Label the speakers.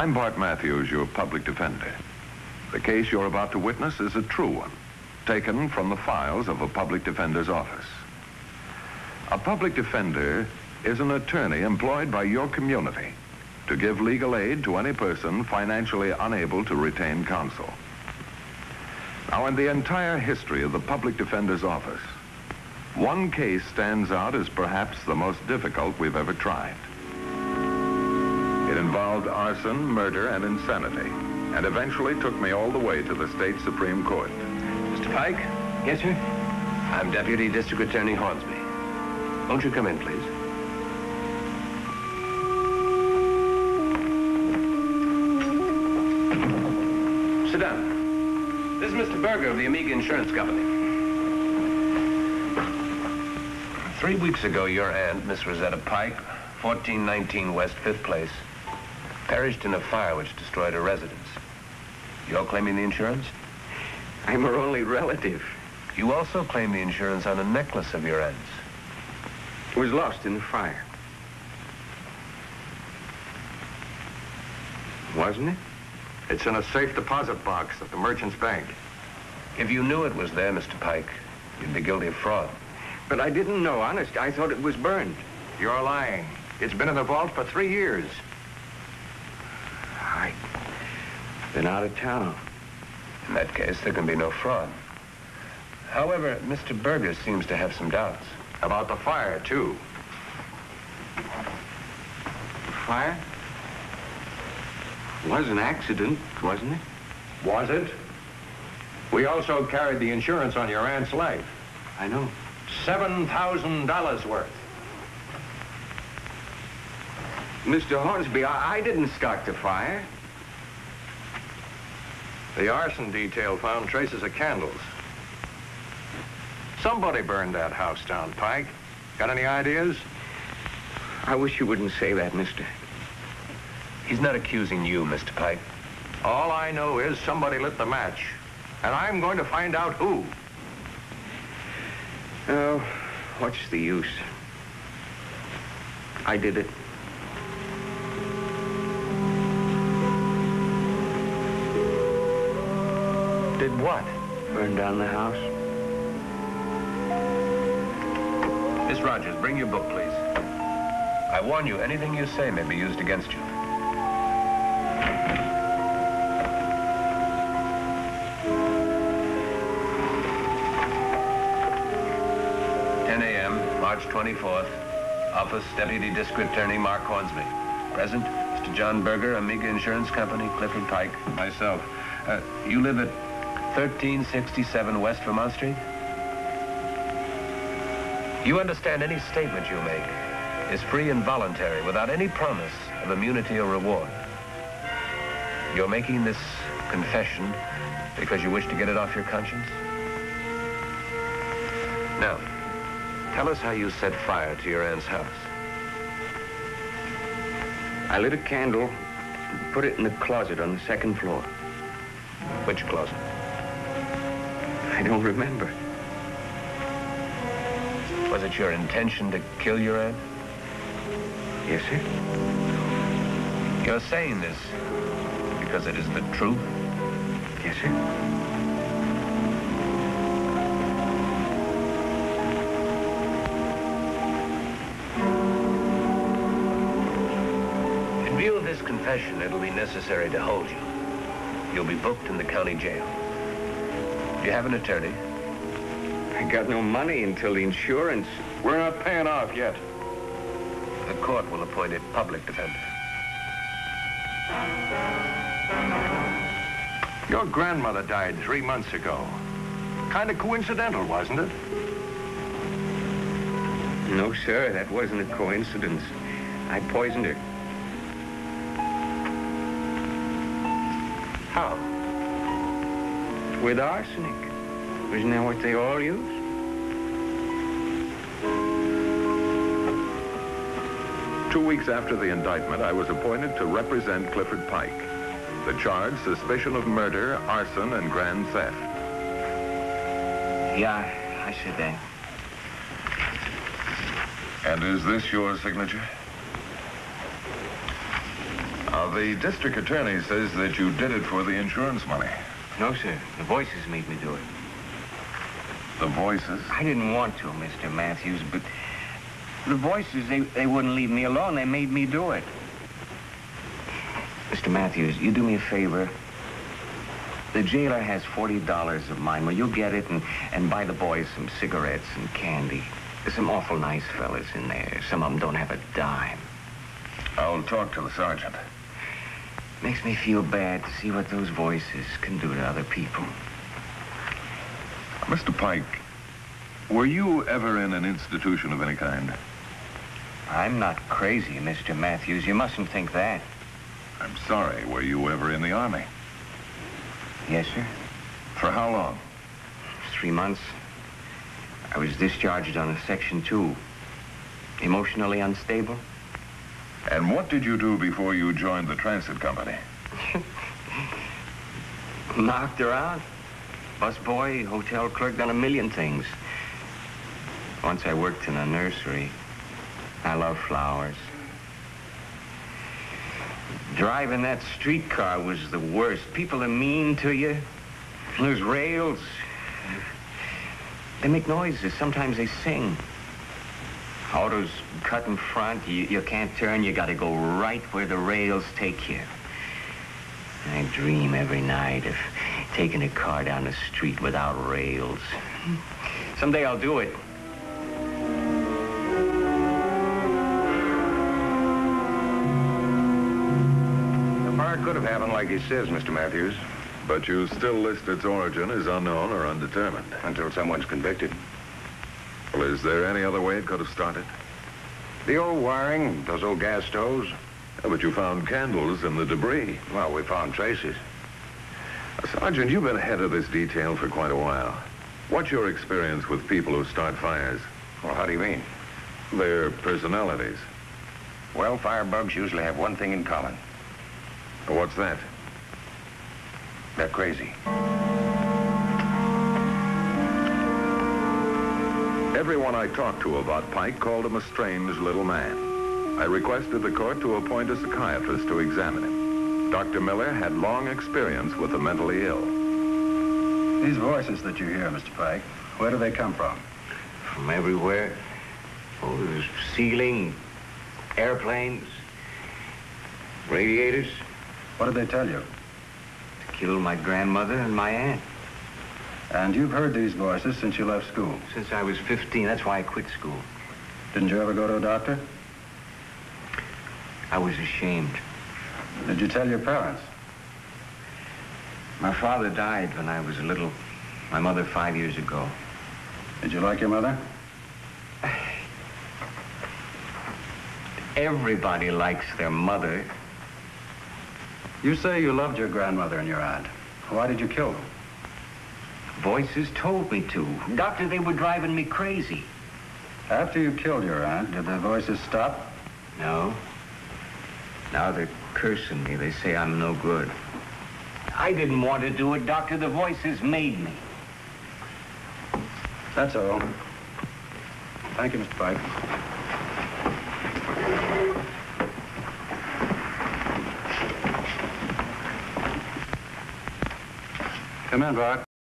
Speaker 1: I'm Bart Matthews, your public defender. The case you're about to witness is a true one, taken from the files of a public defender's office. A public defender is an attorney employed by your community to give legal aid to any person financially unable to retain counsel. Now, in the entire history of the public defender's office, one case stands out as perhaps the most difficult we've ever tried. It involved arson, murder, and insanity, and eventually took me all the way to the state Supreme Court.
Speaker 2: Mr. Pike?
Speaker 3: Yes, sir?
Speaker 2: I'm Deputy District Attorney Hornsby. Won't you come in, please? Sit down. This is Mr. Berger of the Amiga Insurance Company. 3 weeks ago, your aunt, Miss Rosetta Pike, 1419 West 5th Place, perished in a fire which destroyed her residence. You're claiming the insurance?
Speaker 3: I'm her only relative.
Speaker 2: You also claim the insurance on a necklace of your aunt's.
Speaker 3: It was lost in the fire. Wasn't it?
Speaker 4: It's in a safe deposit box at the Merchant's Bank.
Speaker 2: If you knew it was there, Mr. Pike, you'd be guilty of fraud.
Speaker 3: But I didn't know, honest. I thought it was burned.
Speaker 4: You're lying. It's been in the vault for 3 years.
Speaker 3: I've been out of town.
Speaker 2: In that case, there can be no fraud. However, Mr. Berger seems to have some doubts.
Speaker 4: About the fire, too.
Speaker 3: Fire? It was an accident, wasn't it?
Speaker 4: Was it? We also carried the insurance on your aunt's life.
Speaker 3: I know.
Speaker 4: $7,000 worth.
Speaker 3: Mr. Hornsby, I didn't start the fire.
Speaker 4: The arson detail found traces of candles. Somebody burned that house down, Pike. Got any ideas?
Speaker 3: I wish you wouldn't say that, mister.
Speaker 2: He's not accusing you, Mr. Pike.
Speaker 4: All I know is somebody lit the match, and I'm going to find out who.
Speaker 3: Oh, what's the use? I did it.
Speaker 2: Did what?
Speaker 3: Burned down the house.
Speaker 2: Miss Rogers, bring your book, please. I warn you, anything you say may be used against you. 10 a.m., March 24th. Office, Deputy District Attorney Mark Hornsby. Present, Mr. John Berger, Amiga Insurance Company, Clifford, Pike. Myself. You live at 1367 West Vermont Street? You understand any statement you make is free and voluntary without any promise of immunity or reward. You're making this confession because you wish to get it off your conscience? Now, tell us how you set fire to your aunt's house.
Speaker 3: I lit a candle and put it in the closet on the second floor.
Speaker 2: Which closet?
Speaker 3: I don't remember.
Speaker 2: Was it your intention to kill your aunt?
Speaker 3: Yes, sir.
Speaker 2: You're saying this because it is the truth?
Speaker 3: Yes, sir.
Speaker 2: In view of this confession, it'll be necessary to hold you. You'll be booked in the county jail. Do you have an attorney?
Speaker 3: I got no money until the insurance.
Speaker 4: We're not paying off yet.
Speaker 2: The court will appoint a public defender.
Speaker 4: Your grandmother died 3 months ago. Kind of coincidental, wasn't it?
Speaker 3: No, sir, that wasn't a coincidence. I poisoned her.
Speaker 2: How?
Speaker 3: With arsenic. Isn't that what they all use?
Speaker 1: Two weeks after the indictment, I was appointed to represent Clifford Pike. The charge, suspicion of murder, arson, and grand theft.
Speaker 3: Yeah, I said that.
Speaker 1: And is this your signature? Now, the district attorney says that you did it for the insurance money.
Speaker 3: No, sir. The voices made me do it.
Speaker 1: The voices?
Speaker 3: I didn't want to, Mr. Matthews, but the voices, they wouldn't leave me alone. They made me do it. Mr. Matthews, you do me a favor. The jailer has $40 of mine. Will you get it and buy the boys some cigarettes and candy? There's some awful nice fellas in there. Some of them don't have a dime.
Speaker 1: I'll talk to the sergeant.
Speaker 3: Makes me feel bad to see what those voices can do to other people.
Speaker 1: Mr. Pike, were you ever in an institution of any kind?
Speaker 3: I'm not crazy, Mr. Matthews. You mustn't think that.
Speaker 1: I'm sorry. Were you ever in the Army?
Speaker 3: Yes, sir.
Speaker 1: For how long?
Speaker 3: 3 months. I was discharged on a Section 2. Emotionally unstable.
Speaker 1: And what did you do before you joined the transit company?
Speaker 3: Knocked around. Busboy, hotel clerk, done a million things. Once I worked in a nursery. I love flowers. Driving that streetcar was the worst. People are mean to you. There's rails. They make noises. Sometimes they sing. Autos cut in front. You can't turn. You got to go right where the rails take you. I dream every night of taking a car down the street without rails. Someday I'll do it.
Speaker 4: The fire could have happened like he says, Mr. Matthews.
Speaker 1: But you still list its origin as unknown or undetermined.
Speaker 4: Until someone's convicted.
Speaker 1: Well, is there any other way it could have started?
Speaker 4: The old wiring, those old gas stoves.
Speaker 1: Yeah, but you found candles in the debris.
Speaker 4: Well, we found traces.
Speaker 1: Sergeant, you've been head of this detail for quite a while. What's your experience with people who start fires?
Speaker 4: Well, how do you mean?
Speaker 1: Their personalities.
Speaker 4: Well, firebugs usually have one thing in common.
Speaker 1: What's that?
Speaker 4: They're crazy.
Speaker 1: Everyone I talked to about Pike called him a strange little man. I requested the court to appoint a psychiatrist to examine him. Dr. Miller had long experience with the mentally ill.
Speaker 5: These voices that you hear, Mr. Pike, where do they come from?
Speaker 3: From everywhere. Oh, there's ceiling, airplanes, radiators.
Speaker 5: What did they tell you?
Speaker 3: To kill my grandmother and my aunt.
Speaker 5: And you've heard these voices since you left school.
Speaker 3: Since I was 15, that's why I quit school.
Speaker 5: Didn't you ever go to a doctor?
Speaker 3: I was ashamed.
Speaker 5: Did you tell your parents?
Speaker 3: My father died when I was little. My mother 5 years ago.
Speaker 5: Did you like your mother?
Speaker 3: Everybody likes their mother.
Speaker 5: You say you loved your grandmother and your aunt. Why did you kill them?
Speaker 3: Voices told me to. Doctor, they were driving me crazy.
Speaker 5: After you killed your aunt, did the voices stop?
Speaker 3: No. Now they're cursing me. They say I'm no good. I didn't want to do it, Doctor. The voices made me.
Speaker 5: That's all. Thank you, Mr. Pike. Come in, Bart.